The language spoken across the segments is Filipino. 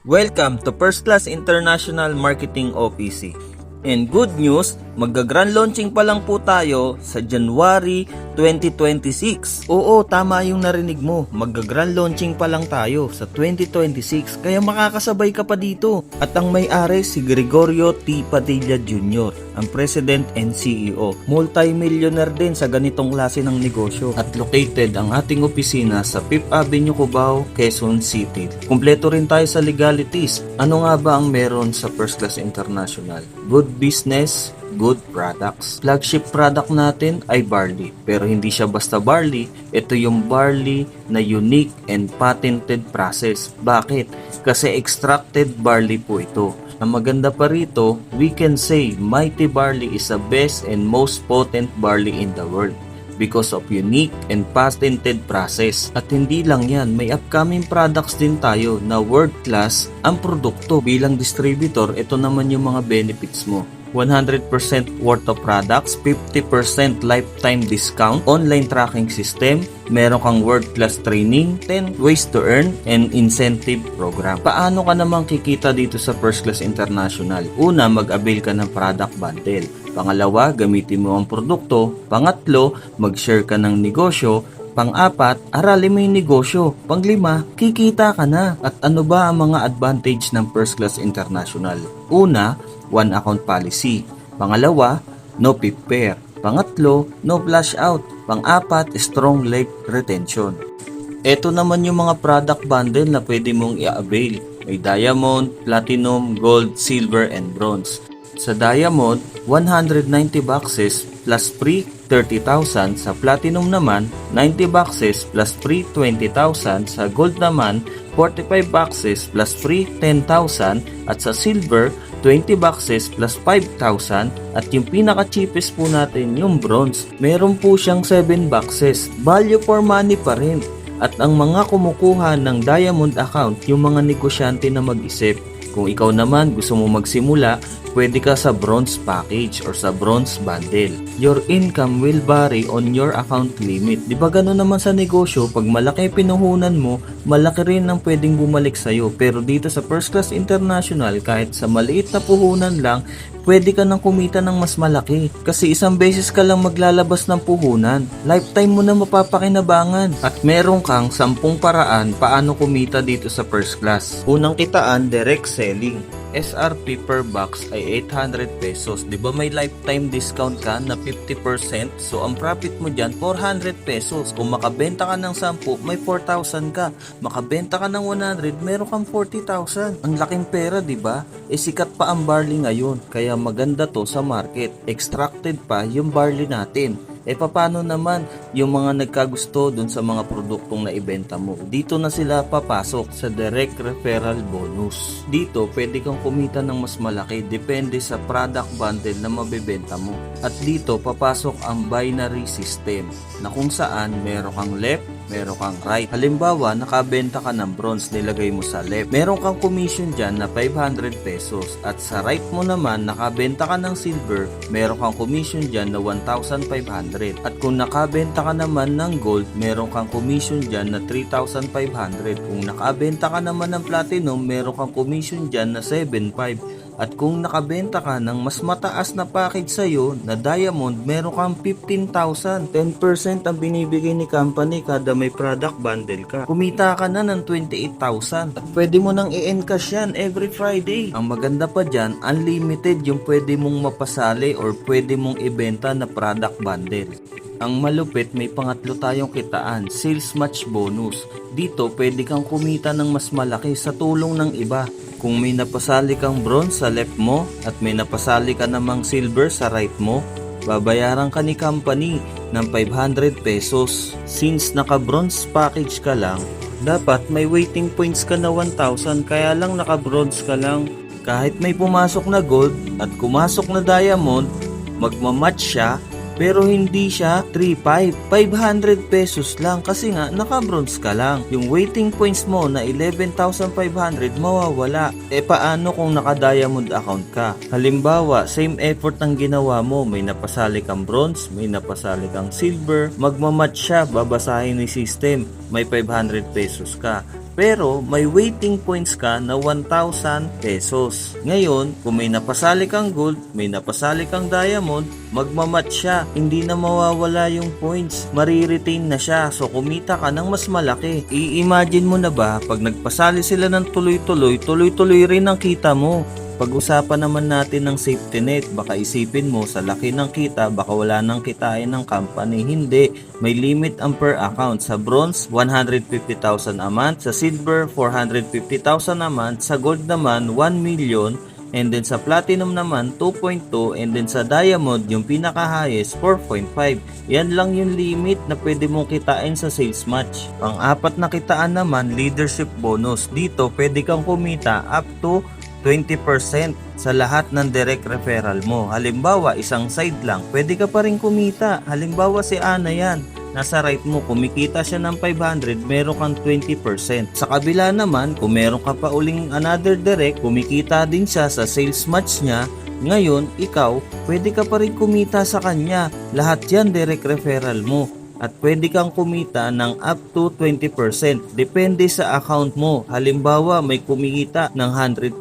Welcome to First Class International Marketing OPC. And good news, magga-grand launching pa lang po tayo sa January 2026. Oo, tama yung narinig mo. Magga-grand launching pa lang tayo sa 2026. Kaya makakasabay ka pa dito. At ang may-ari si Gregorio T. Padilla Jr., ang President and CEO. Multi-millionaire din sa ganitong klase ng negosyo. At located ang ating opisina sa 5th Avenue, Cubao, Quezon City. Kumpleto rin tayo sa legalities. Ano nga ba ang meron sa First Class International? Good business, good products. Flagship product natin ay barley. Pero hindi siya basta barley. Ito yung barley na unique and patented process. Bakit? Kasi extracted barley po ito. Ang maganda pa rito, we can say Mighty Barley is the best and most potent barley in the world because of unique and patented process. At hindi lang yan, may upcoming products din tayo na world class ang produkto. Bilang distributor, ito naman yung mga benefits mo. 100% worth of products, 50% lifetime discount, online tracking system, meron kang world-class training, 10 ways to earn, and incentive program. Paano ka naman kikita dito sa First Class International? Una, mag-avail ka ng product bundle. Pangalawa, gamitin mo ang produkto. Pangatlo, mag-share ka ng negosyo. Pang-apat, aralin mo yung negosyo. Pang-lima, kikita ka na. At ano ba ang mga advantage ng First Class International? Una, one account policy. Pangalawa, no PIP pair. Pangatlo, no flash out. Pang-apat, strong leg retention. Ito naman yung mga product bundle na pwede mong i-avail. May diamond, platinum, gold, silver, and bronze. Sa diamond, 190 boxes plus free 30,000. Sa platinum naman, 90 boxes plus free 20,000. Sa gold naman, 45 boxes plus free 10,000. At sa silver, 20 boxes plus 5,000. At yung pinaka-cheapest po natin, yung bronze, meron po siyang 7 boxes. Value for money pa rin. At ang mga kumukuha ng diamond account, yung mga negosyante na mag-isip. Kung ikaw naman gusto mo magsimula, pwede ka sa bronze package or sa bronze bundle. Your income will vary on your account limit. Di ba gano'n naman sa negosyo, pag malaki pinuhunan mo, malaki rin ang pwedeng bumalik sa'yo. Pero dito sa First Class International, kahit sa maliit na puhunan lang, pwede ka nang kumita ng mas malaki. Kasi isang beses ka lang maglalabas ng puhunan. Lifetime mo na mapapakinabangan. At meron kang 10 paraan paano kumita dito sa First Class. Unang kitaan, direct selling. SRP per box ay 800 pesos. Di ba may lifetime discount ka na 50%? So ang profit mo dyan, 400 pesos. Kung makabenta ka ng 10, may 4,000 ka. Makabenta ka ng 100, meron kang 40,000. Ang laking pera, di ba? Sikat pa ang barley ngayon. Kaya maganda to sa market. Extracted pa yung barley natin. Paano naman yung mga nagkagusto dun sa mga produktong naibenta mo? Dito na sila papasok sa direct referral bonus. Dito, pwede kang kumita ng mas malaki depende sa product bundle na mabebenta mo. At dito, papasok ang binary system na kung saan meron kang left, meron kang right. Halimbawa, nakabenta ka ng bronze, nilagay mo sa left. Meron kang commission dyan na 500 pesos. At sa right mo naman, nakabenta ka ng silver, meron kang commission dyan na 1,500. At kung nakabenta ka naman ng gold, meron kang commission dyan na 3,500. Kung nakabenta ka naman ng platinum, meron kang commission dyan na 7,500. At kung nakabenta ka ng mas mataas na package sa'yo na diamond, meron kang 15,000. 10% ang binibigay ni company kada may product bundle ka. Kumita ka na ng 28,000. At pwede mo nang i-encash yan every Friday. Ang maganda pa dyan, unlimited yung pwede mong mapasali or pwede mong ibenta na product bundle. Ang malupit, may pangatlo tayong kitaan, sales match bonus. Dito, pwede kang kumita ng mas malaki sa tulong ng iba. Kung may napasali kang bronze sa left mo at may napasali ka namang silver sa right mo, babayaran ka ni company ng 500 pesos. Since naka-bronze package ka lang, dapat may waiting points ka na 1,000 kaya lang naka-bronze ka lang. Kahit may pumasok na gold at kumasok na diamond, magmamatch siya. Pero hindi siya 3,500. 500 pesos lang kasi nga naka-bronze ka lang. Yung waiting points mo na 11,500 mawawala. Paano kung naka-diamond account ka? Halimbawa, same effort ang ginawa mo. May napasali kang bronze, may napasali kang silver. Magmamatch siya, babasahin ni system. May 500 pesos ka. pero may waiting points ka na 1,000 pesos. Ngayon, kung may napasali kang gold, may napasali kang diamond, magmamatch siya. Hindi na mawawala yung points. Mariretain na siya. So, kumita ka ng mas malaki. I-imagine mo na ba, pag nagpasali sila ng tuloy-tuloy, tuloy-tuloy rin ang kita mo. Pag-usapan naman natin ng safety net, baka isipin mo sa laki ng kita, baka wala nang kitain ng company. Hindi, may limit ang per account. Sa bronze, 150,000 a month. Sa silver, 450,000 a month. Sa gold naman, 1 million. And then sa platinum naman, 2.2. And then sa diamond, yung pinaka-highest, 4.5. Yan lang yung limit na pwede mong kitain sa sales match. Pang-apat na kitaan naman, leadership bonus. Dito, pwede kang kumita up to 20% sa lahat ng direct referral mo. Halimbawa, isang side lang, pwede ka pa rin kumita. Halimbawa, si Ana yan. Nasa right mo, kumikita siya ng 500, meron kang 20%. Sa kabila naman, kung meron ka pa uling another direct, kumikita din siya sa sales match niya. Ngayon, ikaw, pwede ka pa rin kumita sa kanya. Lahat yan direct referral mo. At pwede kang kumita ng up to 20%. Depende sa account mo. Halimbawa, may kumikita ng 100,000.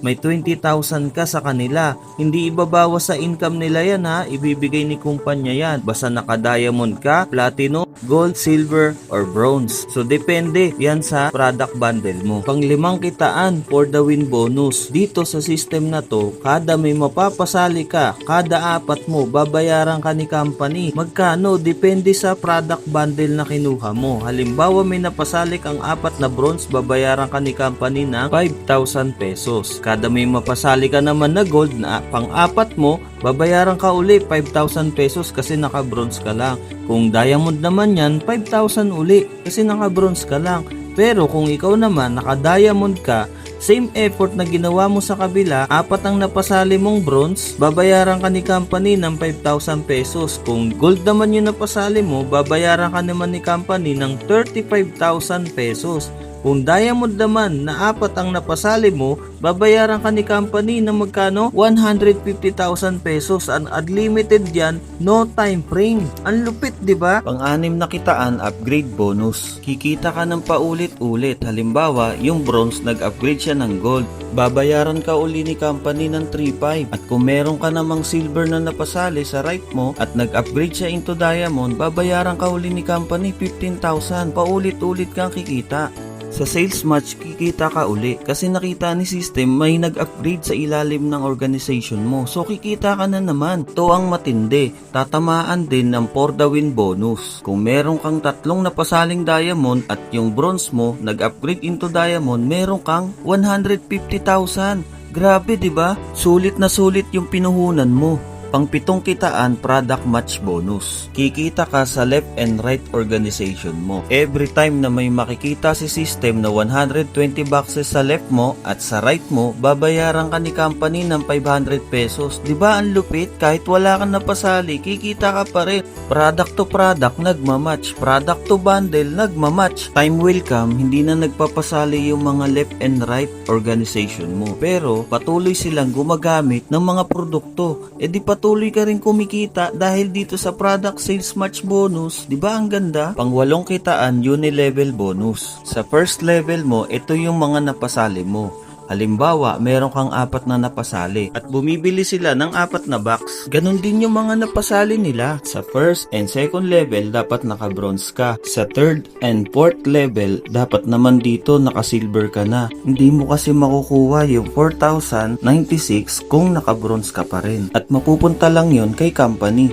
May 20,000 ka sa kanila. Hindi ibabawas sa income nila yan ha. Ibibigay ni kumpanya yan. Basta naka-diamond ka, platinum, gold, silver, or bronze. So, depende yan sa product bundle mo. Pang-limang kitaan for the win bonus. Dito sa system na to, kada may mapapasali ka, kada apat mo, babayaran ka ni company. Magkano? Depende sa product bundle na kinuha mo. Halimbawa, may napasali kang apat na bronze, babayaran ka ni company ng 5,000 pesos. Kada may mapasali ka naman na gold na pang-apat mo, babayaran ka uli 5,000 pesos kasi naka-bronze ka lang. Kung diamond naman yan, 5,000 uli kasi naka-bronze ka lang. Pero kung ikaw naman naka-diamond ka, same effort na ginawa mo sa kabila, apat ang napasali mong bronze, babayaran ka ni company ng 5,000 pesos. Kung gold naman yung napasali mo, babayaran ka naman ni company ng 35,000 pesos. Kung diamond naman na apat ang napasali mo, babayaran ka ni company ng magkano? 150,000 pesos. Ang unlimited yan, no time frame. Ang lupit, di ba? Pang-anim na kitaan, upgrade bonus. Kikita ka ng paulit-ulit. Halimbawa, yung bronze, nag-upgrade siya ng gold. Babayaran ka uli ni company ng 3,500. At kung meron ka namang silver na napasali sa right mo at nag-upgrade siya into diamond, babayaran ka uli ni company 15,000. Paulit-ulit kang kikita. Sa sales match, kikita ka uli kasi nakita ni system may nag-upgrade sa ilalim ng organization mo. So kikita ka na naman. To ang matindi. Tatamaan din ng for the win bonus. Kung meron kang tatlong napasaling diamond at yung bronze mo nag-upgrade into diamond, meron kang 150,000. Grabe, 'di ba? Sulit na sulit yung pinuhunan mo. Pang-pitong kitaan, product match bonus. Kikita ka sa left and right organization mo. Every time na may makikita si system na 120 boxes sa left mo at sa right mo, babayaran ka ni company ng 500 pesos. Diba ang lupit? Kahit wala kang napasali, kikita ka pa rin. Product to product, nagmamatch. Product to bundle, nagmamatch. Time will come, hindi na nagpapasali yung mga left and right organization mo. Pero patuloy silang gumagamit ng mga produkto. E di patuloy ka rin kumikita dahil dito sa product sales match bonus. Diba ang ganda? Pang-walong kitaan, uni-level bonus. Sa first level mo, ito yung mga napasali mo. Halimbawa, meron kang apat na napasali at bumibili sila ng apat na box. Ganon din yung mga napasali nila. Sa first and second level, dapat naka-bronze ka. Sa third and fourth level, dapat naman dito naka-silver ka na. Hindi mo kasi makukuha yung 4,096 kung naka-bronze ka pa rin. At mapupunta lang yon kay company.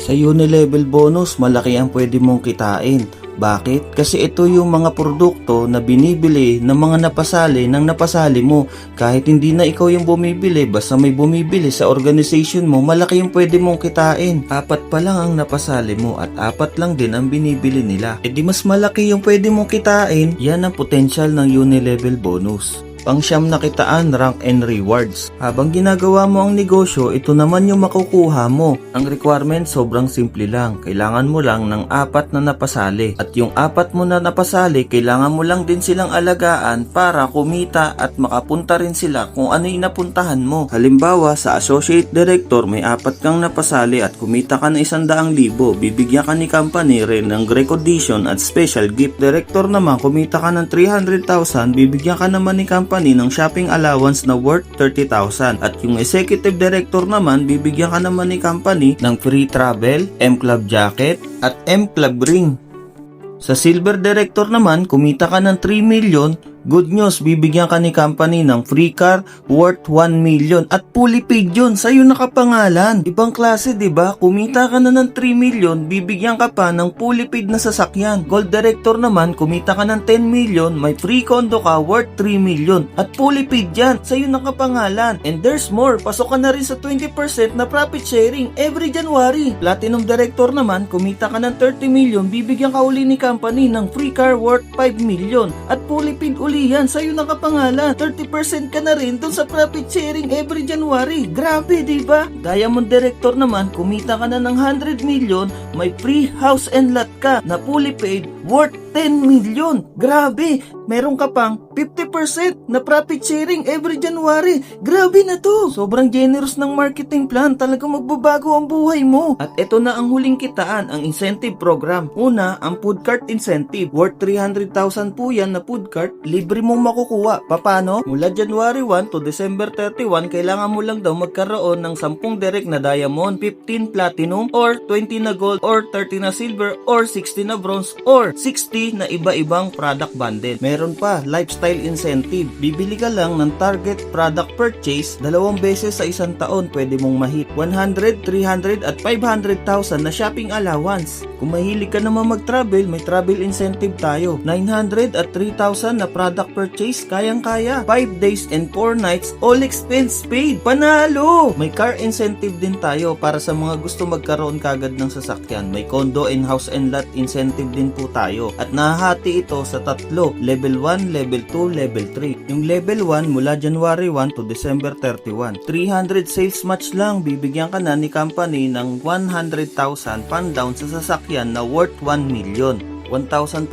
Sa uni-level bonus, malaki ang pwede mong kitain. Bakit? Kasi ito yung mga produkto na binibili ng mga napasali ng napasali mo. Kahit hindi na ikaw yung bumibili, basta may bumibili sa organization mo, malaki yung pwede mong kitain. Apat pa lang ang napasali mo at apat lang din ang binibili nila. E di mas malaki yung pwede mong kitain. Yan ang potential ng uni-level bonus. Pangsyam na kitaan, rank and rewards. Habang ginagawa mo ang negosyo, ito naman yung makukuha mo. Ang requirement sobrang simple lang. Kailangan mo lang ng 4 na napasali. At yung 4 mo na napasali, kailangan mo lang din silang alagaan para kumita at makapunta rin sila kung ano yung napuntahan mo. Halimbawa, sa associate director, may 4 kang napasali at kumita ka ng 100,000. Bibigyan ka ni company rin ng recognition at special gift. Director naman, kumita ka ng 300,000, bibigyan ka naman ni company ng shopping allowance na worth 30,000. At yung executive director naman, bibigyan ka naman ni company ng free travel, M-Club jacket, at M-Club ring. Sa silver director naman, kumita ka ng 3 million. Good news, bibigyan ka ni company ng free car worth 1 million at fully paid yun, sa'yo nakapangalan. Ibang klase, di ba? Kumita ka na ng 3 million, bibigyan ka pa ng fully paid na sasakyan. Gold director naman, kumita ka ng 10 million, may free condo ka worth 3 million at fully paid yan, sa'yo nakapangalan. And there's more, pasok ka na rin sa 20% na profit sharing every January. Platinum director naman, kumita ka ng 30 million, bibigyan ka uli ni company ng free car worth 5 million at fully paid uli yan, sa'yo nakapangalan. 30% ka na rin dun sa profit sharing every January. Grabe, diba? Diamond director naman, kumita ka na ng 100 million, may free house and lot ka na fully paid worth 10 million. Grabe, meron ka pang 50% na profit sharing every January. Grabe na to. Sobrang generous ng marketing plan. Talagang magbabago ang buhay mo. At ito na ang huling kitaan, ang incentive program. Una, ang food cart incentive. Worth 300,000 po yan na food cart. Libre mong makukuha. Paano? Mula January 1 to December 31, kailangan mo lang daw magkaroon ng 10 direct na diamond, 15 platinum, or 20 na gold, or 30 na silver, or 60 na bronze, or 60 na iba-ibang product bundle. Meron pa, lifestyle incentive. Bibili ka lang ng target product purchase 2 beses sa isang taon, pwede mong mahit 100, 300 at 500,000 na shopping allowance. Kung mahilig ka naman mag-travel, may travel incentive tayo. 900 at 3,000 na product purchase, kayang-kaya. 5 days and 4 nights, all expense paid. Panalo! May car incentive din tayo para sa mga gusto magkaroon kagad ng sasakyan. May condo and house and lot incentive din po tayo. At nahahati ito sa 3, level 1, level 2, level 3. Yung level 1 mula January 1 to December 31. 300 sales match lang, bibigyan ka na ni company ng 100,000 pan down sa sasakyan na worth 1 million. 1,500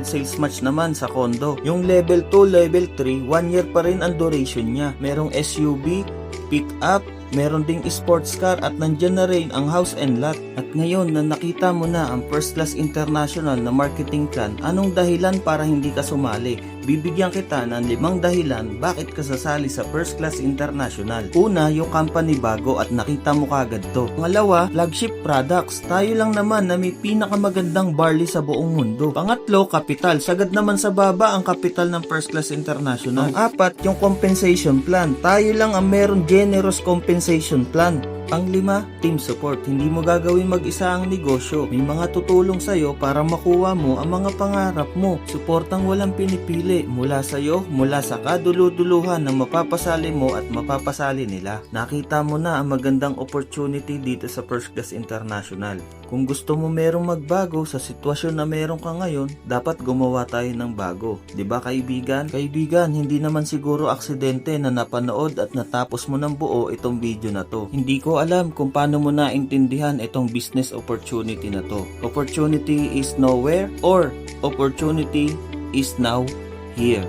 sales match naman sa condo. Yung level 2, level 3, 1 year pa rin ang duration niya. Merong SUV, pick up, meron ding sports car at nandyan na rin ang house and lot. At ngayon na nakita mo na ang First Class International na marketing plan, anong dahilan para hindi ka sumali? Bibigyan kita ng 5 dahilan bakit ka sasali sa First Class International. Una, yung company bago at nakita mo kagad to. Pangalawa, flagship products. Tayo lang naman na may pinakamagandang barley sa buong mundo. Pangatlo, kapital. Sagad naman sa baba ang kapital ng First Class International. Ang 4, yung compensation plan. Tayo lang ang meron generous compensation plan. Pang-5, team support. Hindi mo gagawin mag-isa ang negosyo. May mga tutulong sa'yo para makuha mo ang mga pangarap mo. Suportang walang pinipili. Mula sa'yo, mula sa kaduluduluhan ng mapapasali mo at mapapasali nila. Nakita mo na ang magandang opportunity dito sa First Class International. Kung gusto mo merong magbago sa sitwasyon na meron ka ngayon, dapat gumawa tayo ng bago. 'Di ba kaibigan? Kaibigan, hindi naman siguro aksidente na napanood at natapos mo ng buo itong video na to. Hindi ko alam kung paano mo naintindihan itong business opportunity na to. Opportunity is nowhere or opportunity is now here.